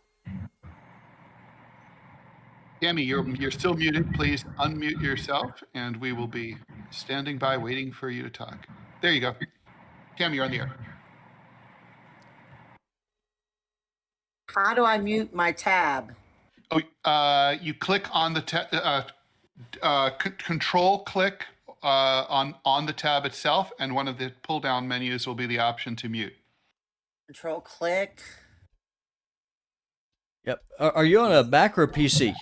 Tammy, you're still muted. Please unmute yourself, and we will be standing by waiting for you to talk. There you go. Tammy, you're on the air. How do I mute my tab? Oh, you click on the control click on the tab itself, and one of the pull-down menus will be the option to mute. Control click. Yep. Are you on a Mac or a PC?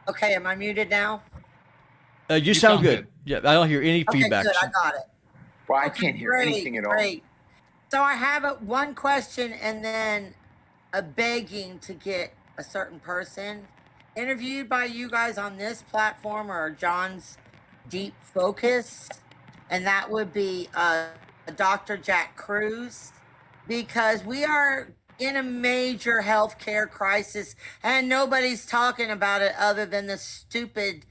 Okay, am I muted now? You sound good. Yeah, I don't hear any feedback. Good, I got it. Well, I can't hear anything at all. Great. So I have one question and then a begging to get a certain person interviewed by you guys on this platform or John's Deep Focus, and that would be Dr. Jack Kruse, because we are in a major healthcare crisis and nobody's talking about it other than the stupid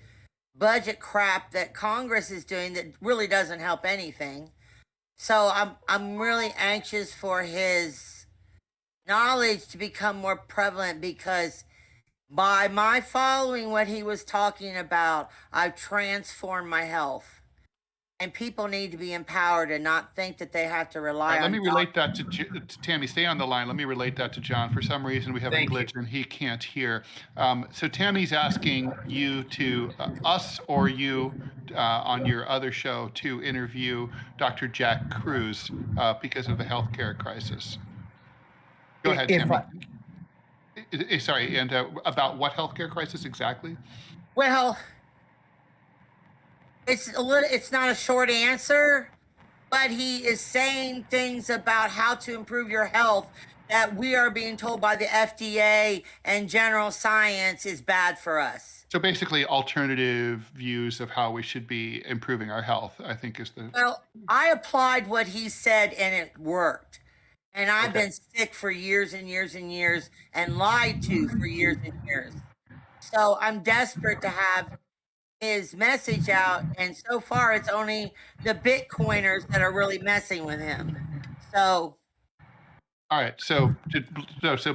budget crap that Congress is doing that really doesn't help anything. So I'm really anxious for his knowledge to become more prevalent, because by my following what he was talking about, I've transformed my health. And people need to be empowered and not think that they have to rely on. Let me relate that to Tammy. Stay on the line. Let me relate that to John. For some reason, we have a glitch and he can't hear. So Tammy's asking you to, us or you on your other show, to interview Dr. Jack Kruse because of the healthcare crisis. Go ahead, Tammy. Sorry, and about what healthcare crisis exactly? Well, it's not a short answer, but he is saying things about how to improve your health that we are being told by the FDA and general science is bad for us. So basically alternative views of how we should be improving our health, I think is the... Well, I applied what he said and it worked. And I've been sick for years and years and years and lied to for years and years. So I'm desperate to have his message out, and so far it's only the Bitcoiners that are really messing with him. So all right, so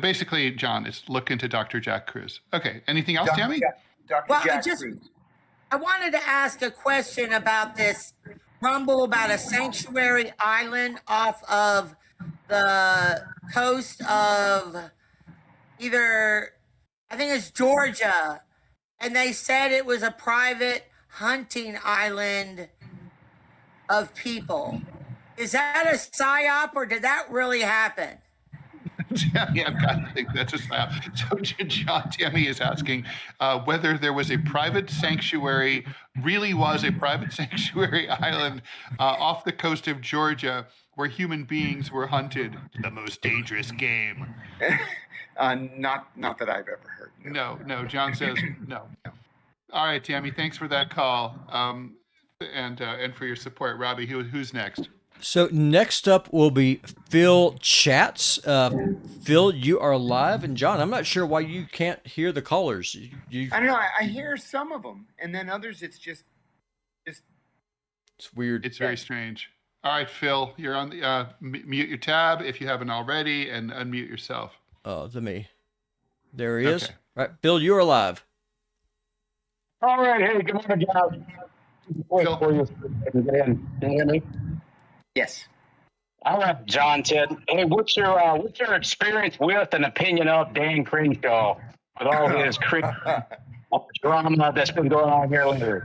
basically, John, it's look into Dr. Jack Kruse. Okay, anything else, Tammy? Dr. Jack Kruse. I wanted to ask a question about this rumble about a sanctuary island off of the coast of either, I think it's Georgia, and they said it was a private hunting island of people. Is that a psyop or did that really happen? Yeah, I've got to think that's a slap. So John Tammy is asking whether there was a private sanctuary, really was a private sanctuary island off the coast of Georgia where human beings were hunted. The most dangerous game. Not that I've ever heard. No. John says no. All right, Tammy, thanks for that call and for your support. Robbie, who's next? So next up will be Phil Chats. Phil, you are live, and John, I'm not sure why you can't hear the callers. I don't know. I hear some of them, and then others, it's just. It's weird. It's very strange. All right, Phil, you're on the mute your tab if you haven't already, and unmute yourself. Oh, me. There he is. All right, Phil, you are live. All right, hey, good morning, guys. Phil. Can you hear me? Yes. All right, John, Ted. Hey, what's your experience with and opinion of Dan Crenshaw with all his drama that's been going on here lately?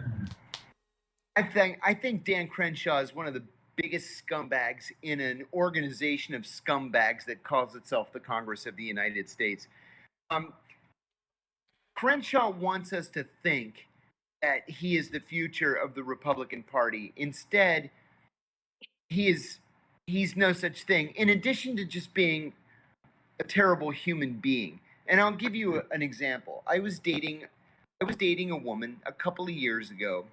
I think Dan Crenshaw is one of the biggest scumbags in an organization of scumbags that calls itself the Congress of the United States. Crenshaw wants us to think that he is the future of the Republican Party. Instead, he's no such thing. In addition to just being a terrible human being. And I'll give you an example. I was dating a woman a couple of years ago,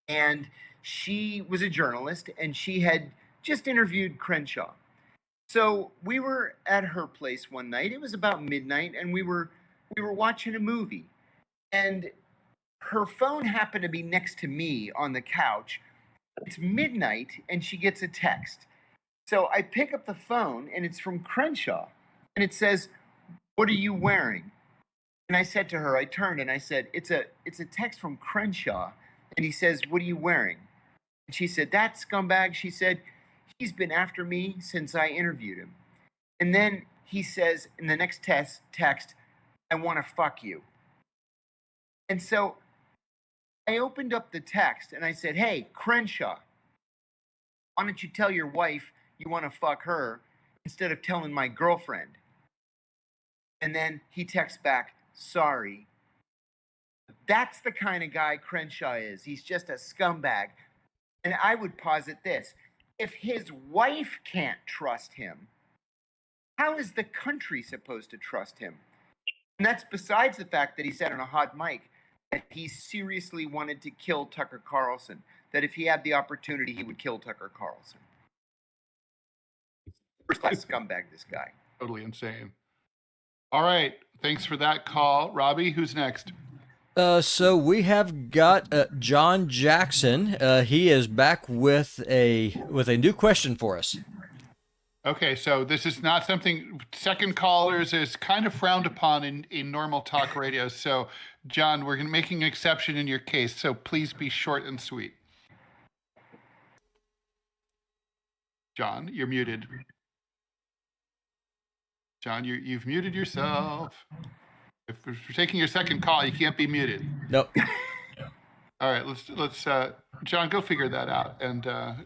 and she was a journalist, and she had just interviewed Crenshaw. So we were at her place one night. It was about midnight, and we were watching a movie. And her phone happened to be next to me on the couch. It's midnight, and she gets a text. So I pick up the phone, and it's from Crenshaw. And it says, "What are you wearing?" And I said to her, I turned and I said, it's a text from Crenshaw. And he says, "What are you wearing?" And she said, "That scumbag," she said, "he's been after me since I interviewed him." And then he says in the next text, "I want to fuck you." And so I opened up the text and I said, "Hey, Crenshaw, why don't you tell your wife you want to fuck her instead of telling my girlfriend?" And then he texts back, "Sorry." That's the kind of guy Crenshaw is. He's just a scumbag. And I would posit this. If his wife can't trust him, how is the country supposed to trust him? And that's besides the fact that he said on a hot mic that he seriously wanted to kill Tucker Carlson, that if he had the opportunity, he would kill Tucker Carlson. First class scumbag, this guy. Totally insane. All right. Thanks for that call. Robbie, who's next? So we have got John Jackson. He is back with a new question for us. Okay, so this is not something second callers is kind of frowned upon in normal talk radio. So, John, we're making an exception in your case. So please be short and sweet. John, you're muted. John, you've muted yourself. If we're taking your second call, you can't be muted. Nope. All right, let's John, go figure that out. And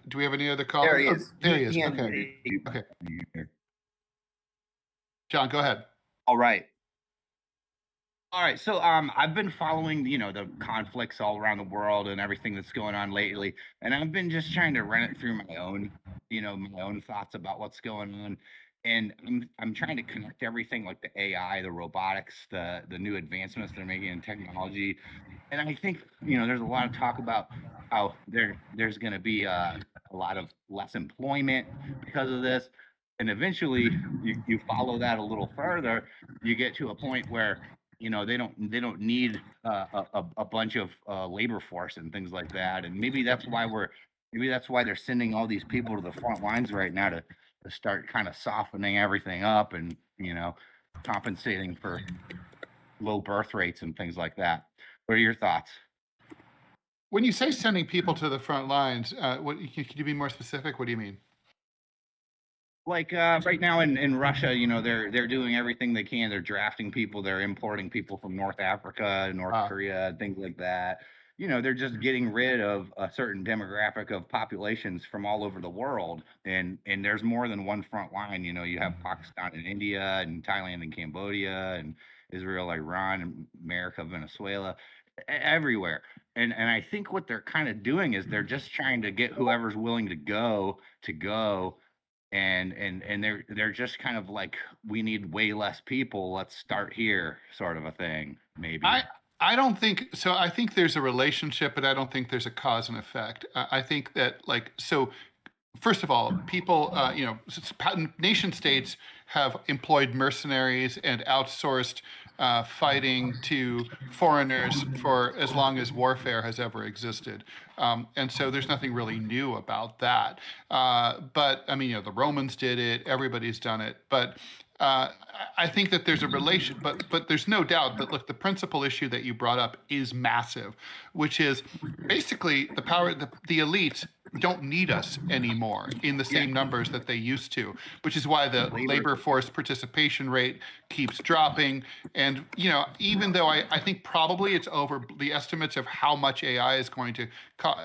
do we have any other calls? There he is. There he is. He Okay. unmuted. Okay. John, go ahead. All right. So I've been following, the conflicts all around the world and everything that's going on lately, and I've been just trying to run it through my own, my own thoughts about what's going on. And I'm trying to connect everything like the AI, the robotics, the new advancements they're making in technology. And I think, there's a lot of talk about how there's going to be a lot of less employment because of this. And eventually you follow that a little further, you get to a point where, they don't need a bunch of labor force and things like that. And maybe that's why they're sending all these people to the front lines right now to start kind of softening everything up and, compensating for low birth rates and things like that. What are your thoughts? When you say sending people to the front lines, can you be more specific? What do you mean? Like right now in Russia, you know, they're doing everything they can. They're drafting people, they're importing people from North Africa, North Korea, things like that. You know, they're just getting rid of a certain demographic of populations from all over the world. And there's more than one front line. You know, you have Pakistan and India and Thailand and Cambodia and Israel, Iran, and America, Venezuela, everywhere. And I think what they're kind of doing is they're just trying to get whoever's willing to go, and they're just kind of like, we need way less people, let's start here, sort of a thing, maybe. I don't think so. I think there's a relationship, but I don't think there's a cause and effect. I think that, like, so first of all, people, you know, nation states have employed mercenaries and outsourced fighting to foreigners for as long as warfare has ever existed. And so there's nothing really new about that. But I mean, you know, the Romans did it, everybody's done it. But I think that there's a relation, but there's no doubt that, look, the principal issue that you brought up is massive, which is basically the power, the elites don't need us anymore in the same numbers that they used to, which is why the labor force participation rate keeps dropping. And, you know, even though I think probably it's over, the estimates of how much AI is going to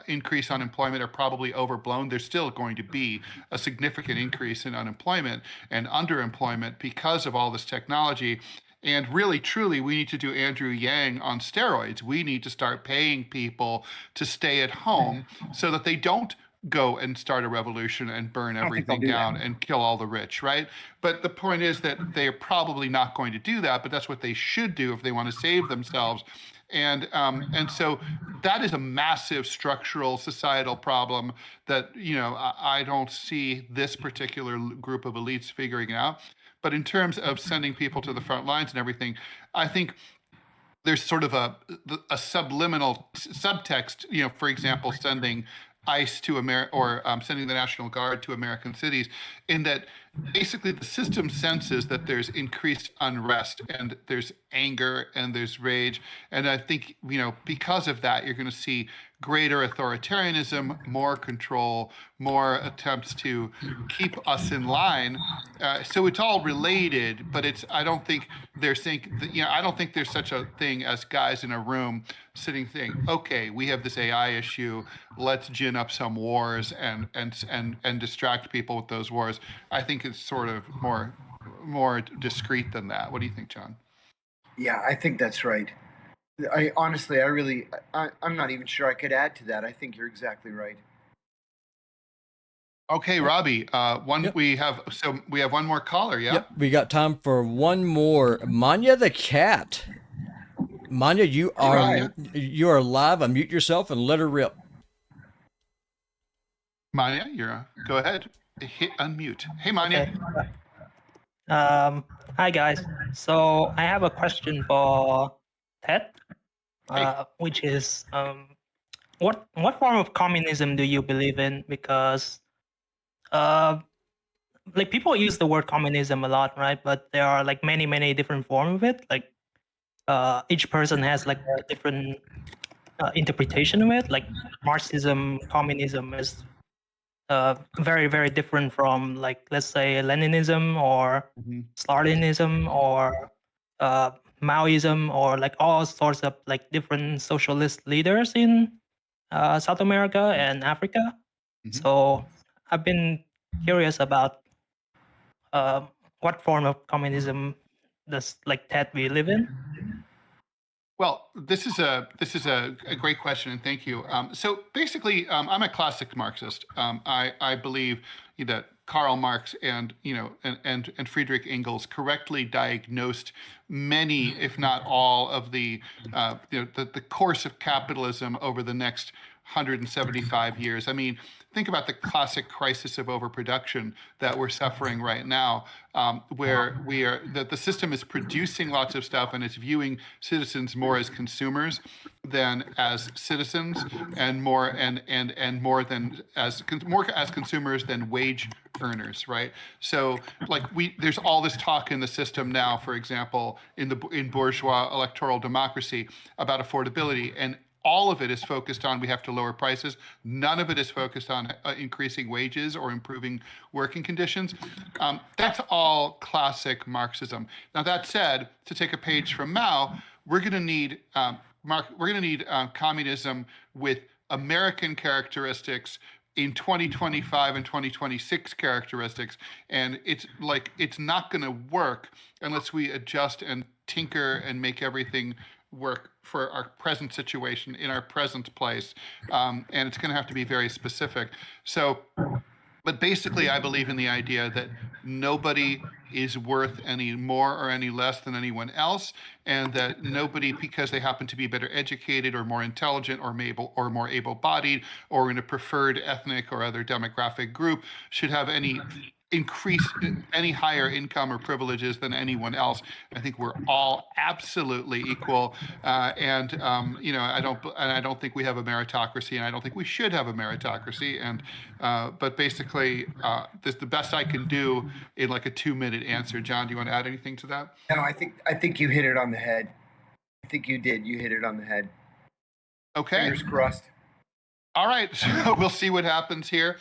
increase unemployment are probably overblown. There's still going to be a significant increase in unemployment and underemployment because of all this technology. And really, truly, we need to do Andrew Yang on steroids. We need to start paying people to stay at home so that they don't go and start a revolution and burn everything down and kill all the rich, right? But the point is that they're probably not going to do that, but that's what they should do if they want to save themselves. And so that is a massive structural societal problem that, you know, I don't see this particular group of elites figuring out. But in terms of sending people to the front lines and everything, I think there's sort of a subliminal subtext, you know, for example, sending ICE to America, or sending the National Guard to American cities, in that basically the system senses that there's increased unrest and there's anger and there's rage. And I think, you know, because of that, you're going to see greater authoritarianism, more control, more attempts to keep us in line. So it's all related, but I don't think they're saying, you know, I don't think there's such a thing as guys in a room sitting saying, okay, we have this AI issue, let's gin up some wars and distract people with those wars. I think it's sort of more discreet than that. What do you think, John? Yeah, I think that's right. Honestly, I'm not even sure I could add to that. I think you're exactly right. Okay, Robbie, we have one more caller, yeah? Yep, we got time for one more. Manya the cat. Manya, you are live. Unmute yourself and let her rip. Manya, go ahead. Hit unmute. Hey, Manya. Okay. Hi guys. So I have a question for Ted, which is what form of communism do you believe in? Because like people use the word communism a lot, right? But there are like many different forms of it. Like each person has like a different interpretation of it. Like Marxism, communism is very different from, like, let's say Leninism or Stalinism or Maoism, or like all sorts of like different socialist leaders in South America and Africa. So I've been curious about what form of communism does like Ted we live in? Well, this is a great question, and thank you. So basically, I'm a classic Marxist. I believe that Karl Marx and Friedrich Engels correctly diagnosed many, if not all, of the course of capitalism over the next 175 years. I mean, think about the classic crisis of overproduction that we're suffering right now, where the system is producing lots of stuff and it's viewing citizens more as consumers than as citizens, and more as consumers than wage earners, right? So like there's all this talk in the system now, for example, in bourgeois electoral democracy about affordability, and all of it is focused on we have to lower prices. None of it is focused on increasing wages or improving working conditions. That's all classic Marxism. Now, that said, to take a page from Mao, we're going to need communism with American characteristics in 2025 and 2026 characteristics, and it's not going to work unless we adjust and tinker and make everything work for our present situation in our present place, and it's going to have to be very specific. So, but basically, I believe in the idea that nobody is worth any more or any less than anyone else, and that nobody, because they happen to be better educated or more intelligent or more able-bodied or in a preferred ethnic or other demographic group, should have any higher income or privileges than anyone else. I think we're all absolutely equal, and I don't think we have a meritocracy, and I don't think we should have a meritocracy. And but basically, this is the best I can do in like a 2-minute answer. John, do you want to add anything to that? No, I think you hit it on the head. I think you did. You hit it on the head. Okay. Fingers crossed. All right, so we'll see what happens here.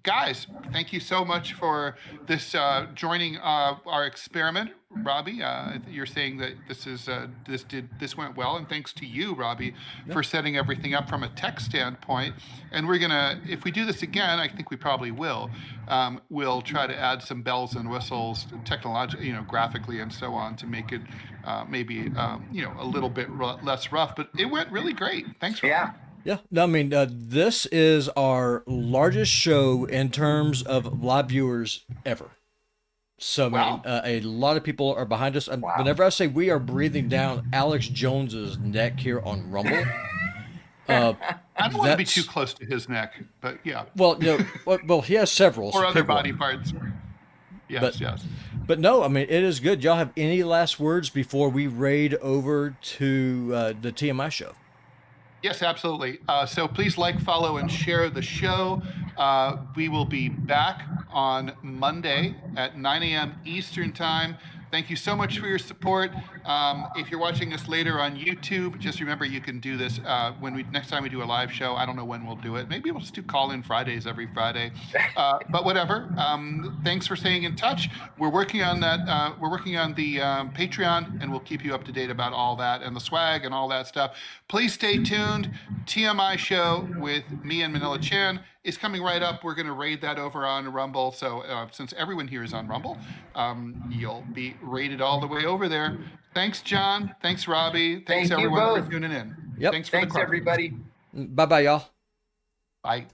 Guys, thank you so much for this joining our experiment. Robbie, you're saying that this went well, and thanks to you, Robbie, for setting everything up from a tech standpoint. And we're gonna, if we do this again, I think we probably will. We'll try to add some bells and whistles, technologically, graphically, and so on, to make it maybe a little bit less rough. But it went really great. Thanks for that. Yeah, no, I mean, this is our largest show in terms of live viewers ever. So, Wow. a lot of people are behind us. Whenever I say we are breathing down Alex Jones's neck here on Rumble, I don't want to be too close to his neck, but yeah. Well, well, he has several. Or so other pick body one. parts. Yes. But no, I mean, it is good. Y'all have any last words before we raid over to the TMI show? Yes, absolutely. So please like, follow, and share the show. We will be back on Monday at 9 a.m. Eastern Time. Thank you so much for your support. If you're watching us later on YouTube, just remember you can do this next time we do a live show. I don't know when we'll do it. Maybe we'll just do call-in Fridays every Friday. But whatever. Thanks for staying in touch. We're working on that. We're working on the Patreon, and we'll keep you up to date about all that and the swag and all that stuff. Please stay tuned. TMI show with me and Manila Chan is coming right up. We're going to raid that over on Rumble. So since everyone here is on Rumble, you'll be raided all the way over there. Thanks, John. Thanks, Robbie. Thanks, everyone, for tuning in. Yep. Thanks, everybody. Bye-bye, y'all. Bye.